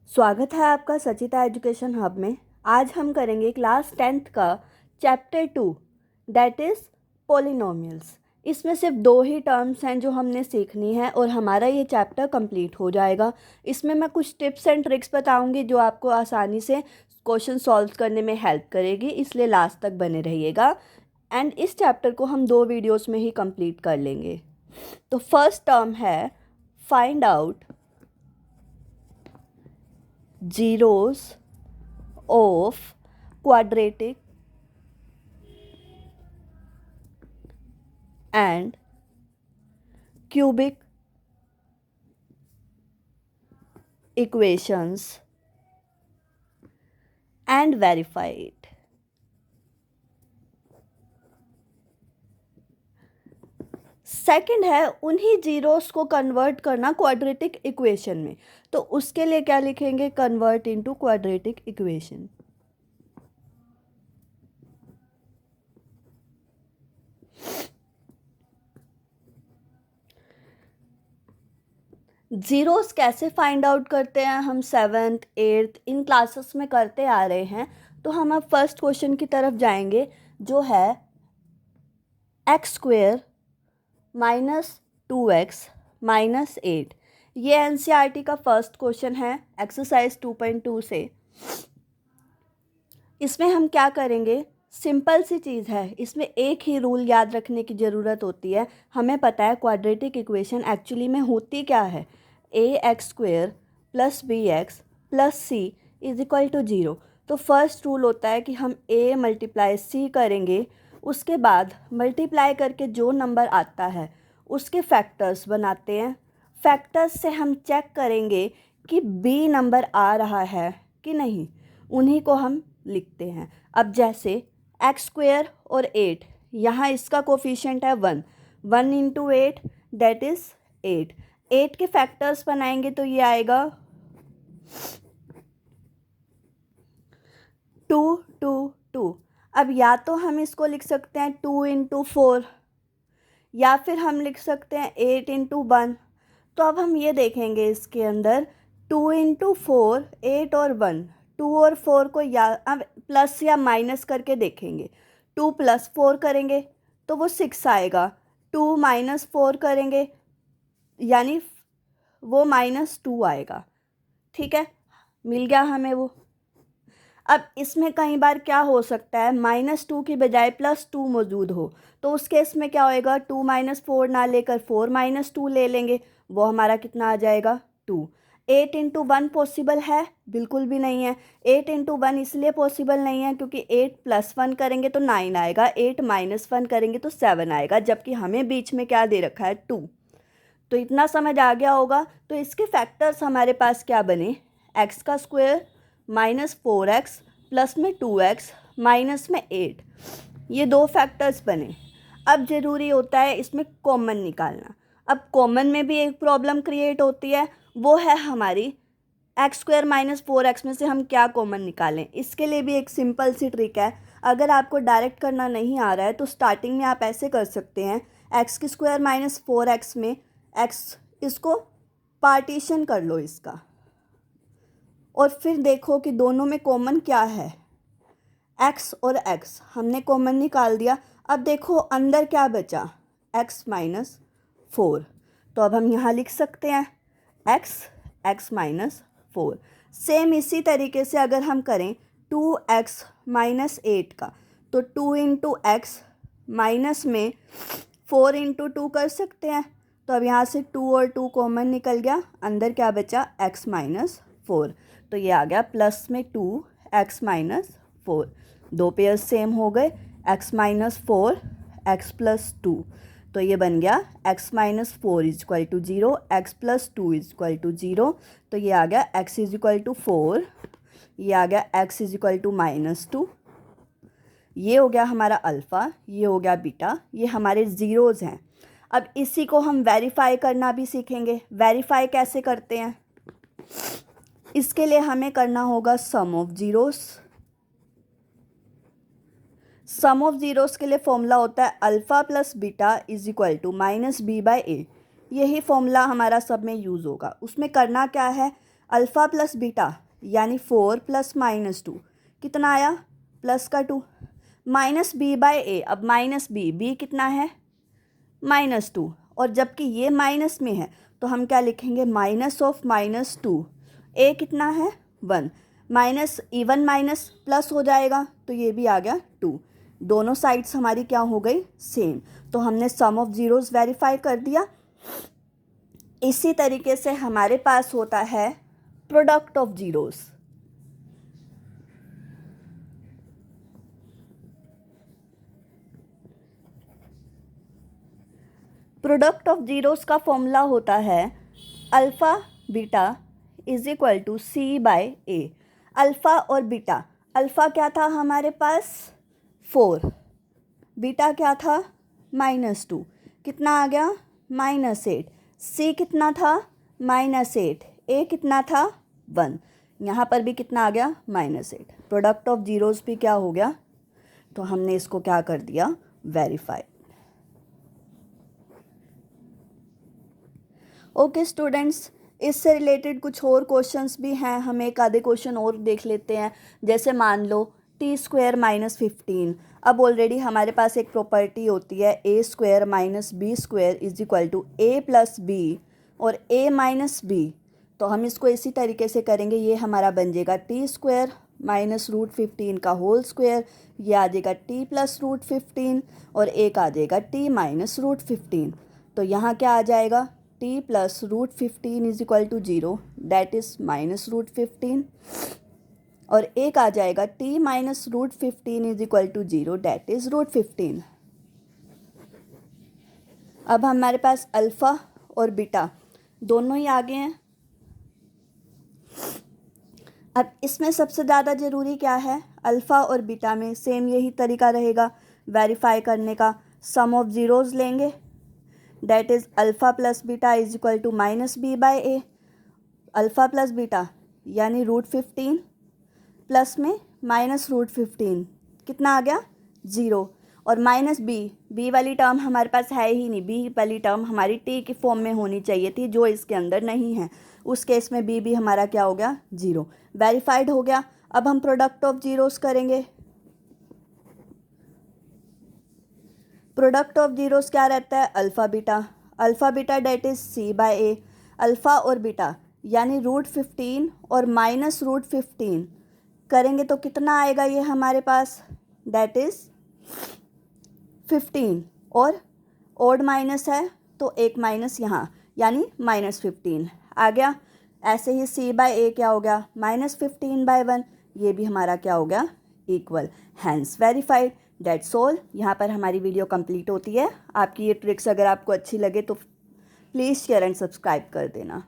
स्वागत है आपका सचिता एजुकेशन हब में। आज हम करेंगे क्लास 10th का चैप्टर 2 दैट इज़ पोलिनोमियल्स। इसमें सिर्फ 2 ही टर्म्स हैं जो हमने सीखनी है और हमारा ये चैप्टर कंप्लीट हो जाएगा। इसमें मैं कुछ टिप्स एंड ट्रिक्स बताऊंगी जो आपको आसानी से क्वेश्चन सॉल्व करने में हेल्प करेगी, इसलिए लास्ट तक बने रहिएगा। एंड इस चैप्टर को हम 2 वीडियोस में ही कंप्लीट कर लेंगे। तो फर्स्ट टर्म है find out zeros of quadratic and cubic equations and verify it। Second है उन्हीं जीरोस को कन्वर्ट करना क्वाड्रेटिक इक्वेशन में। तो उसके लिए क्या लिखेंगे? Convert into quadratic equation. Zeros कैसे फाइंड आउट करते हैं? हम 7th 8th इन क्लासेस में करते आ रहे हैं। तो हम अब फर्स्ट क्वेश्चन की तरफ जाएंगे जो है x² -2x -8। ये एनसीईआरटी का फर्स्ट क्वेश्चन है एक्सरसाइज 2.2 से। इसमें हम क्या करेंगे? सिंपल सी चीज़ है, इसमें एक ही रूल याद रखने की ज़रूरत होती है। हमें पता है क्वाड्रेटिक इक्वेशन एक्चुअली में होती क्या है, ax² + bx + c = 0। तो फर्स्ट रूल होता है कि हम a × c करेंगे, उसके बाद मल्टीप्लाई करके जो नंबर आता है उसके फैक्टर्स बनाते हैं। फैक्टर्स से हम चेक करेंगे कि b नंबर आ रहा है कि नहीं, उन्हीं को हम लिखते हैं। अब जैसे x² और 8, यहाँ इसका कोफिशिएंट है 1 × 8 दैट इज़ 8। 8 के फैक्टर्स बनाएंगे तो ये आएगा 2 2 2। अब या तो हम इसको लिख सकते हैं 2 × 4 या फिर हम लिख सकते हैं 8 × 1। तो अब हम ये देखेंगे इसके अंदर 2 × 4 8 और 1, 2 और 4 को या अब प्लस या माइनस करके देखेंगे। 2 + 4 करेंगे तो वो 6 आएगा, 2 - 4 करेंगे यानी वो -2 आएगा। ठीक है, मिल गया हमें वो। अब इसमें कई बार क्या हो सकता है, -2 की बजाय +2 मौजूद हो, तो उस केस में क्या होएगा, 2 - 4 ना लेकर 4 - 2 ले लेंगे, वो हमारा कितना आ जाएगा 2। 8 × 1 पॉसिबल है? बिल्कुल भी नहीं है। 8 × 1 इसलिए पॉसिबल नहीं है क्योंकि 8 + 1 करेंगे तो 9 आएगा, 8 - 1 करेंगे तो 7 आएगा, जबकि हमें बीच में क्या दे रखा है 2। तो इतना समझ आ गया होगा। तो इसके फैक्टर्स हमारे पास क्या बने, x² -4x प्लस में 2x माइनस में 8, ये 2 फैक्टर्स बने। अब ज़रूरी होता है इसमें कॉमन निकालना। अब कॉमन में भी एक प्रॉब्लम क्रिएट होती है, वो है हमारी x² -4x में से हम क्या कॉमन निकालें। इसके लिए भी एक सिंपल सी ट्रिक है। अगर आपको डायरेक्ट करना नहीं आ रहा है तो स्टार्टिंग में आप ऐसे कर सकते हैं, x² -4x में x इसको पार्टीशन कर लो इसका, और फिर देखो कि दोनों में कॉमन क्या है। x और x हमने कॉमन निकाल दिया। अब देखो अंदर क्या बचा, x - 4। तो अब हम यहाँ लिख सकते हैं x - 4। सेम इसी तरीके से अगर हम करें 2x - 8 का, तो 2 × x माइनस में 4 × 2 कर सकते हैं। तो अब यहाँ से 2 और 2 कॉमन निकल गया, अंदर क्या बचा x - 4। तो ये आ गया प्लस में 2 x - 4, 2 पेयर सेम हो गए, x - 4 x + 2। तो ये बन गया x - 4 = 0, x + 2 = 0। तो ये आ गया x = 4, ये आ गया x = -2। ये हो गया हमारा अल्फ़ा, ये हो गया बीटा, ये हमारे ज़ीरोज़ हैं। अब इसी को हम वेरीफाई करना भी सीखेंगे। वेरीफाई कैसे करते हैं, इसके लिए हमें करना होगा sum of zeros. Sum of zeros के लिए फॉर्मूला होता है अल्फ़ा + बीटा = -b/a। यही फॉर्मूला हमारा सब में यूज़ होगा। उसमें करना क्या है, अल्फ़ा प्लस बीटा यानी 4 प्लस -2 कितना आया, प्लस का 2, माइनस बी बाय ए। अब माइनस बी कितना है, -2, और जबकि ये माइनस में है तो हम क्या लिखेंगे, माइनस ऑफ -2, ए कितना है 1, माइनस इवन माइनस प्लस हो जाएगा तो ये भी आ गया 2, दोनों साइड्स हमारी क्या हो गई, सेम। तो हमने सम ऑफ ज़ीरोज़ वेरीफाई कर दिया। इसी तरीके से हमारे पास होता है product of zeros. Product of zeros का फॉर्मूला होता है alpha beta is equal to C by A. Alpha और बीटा, अल्फ़ा क्या था हमारे पास 4, बीटा क्या था -2, कितना आ गया -8, सी कितना था -8, ए कितना था 1, यहाँ पर भी कितना आ गया -8। प्रोडक्ट ऑफ ज़ीरोज़ भी क्या हो गया, तो हमने इसको क्या कर दिया, वेरीफाई। ओके स्टूडेंट्स, इससे रिलेटेड कुछ और क्वेश्चंस भी हैं, हम एक आधे क्वेश्चन और देख लेते हैं। जैसे मान लो टी स्क्वायर -15, अब ऑलरेडी हमारे पास एक प्रॉपर्टी होती है A square minus B square is equal to A plus B और ए माइनस बी। तो हम इसको इसी तरीके से करेंगे, ये हमारा बन जाएगा टी स्क्वायर -√15 का होल स्क्वायर, ये आ जाएगा टी प्लस √15 और एक आ जाएगा टी माइनस √15। तो यहाँ क्या आ जाएगा, T plus √15 is equal to 0, that is -√15, और एक आ जाएगा T minus √15 is equal to 0, that is √15। अब हमारे पास अल्फ़ा और बीटा दोनों ही आ गए हैं। अब इसमें सबसे ज़्यादा ज़रूरी क्या है, अल्फ़ा और बीटा में सेम यही तरीका रहेगा वेरीफाई करने का, सम ऑफ ज़ीरोज़ लेंगे, that is alpha plus beta is equal to -b by A. Alpha plus beta यानी √15 प्लस में -√15 कितना आ गया 0, और माइनस बी वाली टर्म हमारे पास है ही नहीं, बी वाली टर्म हमारी टी की फॉर्म में होनी चाहिए थी जो इसके अंदर नहीं है, उस केस में बी भी हमारा क्या हो गया 0, वेरीफाइड हो गया। अब हम प्रोडक्ट ऑफ ज़ीरोज़ करेंगे। प्रोडक्ट ऑफ ज़ीरोज़ क्या रहता है, alpha beta that is C by A. Alpha और बीटा यानी √15 और -√15 करेंगे तो कितना आएगा ये हमारे पास, डेट इज़ 15, और ओड माइनस है तो एक माइनस यहाँ यानी -15 आ गया। ऐसे ही सी बाय ए क्या हो गया, -15/1, ये भी हमारा क्या हो गया equal, hence verified. That's all. यहाँ पर हमारी वीडियो कंप्लीट होती है। आपकी ये ट्रिक्स अगर आपको अच्छी लगे तो प्लीज़ शेयर एंड सब्सक्राइब कर देना।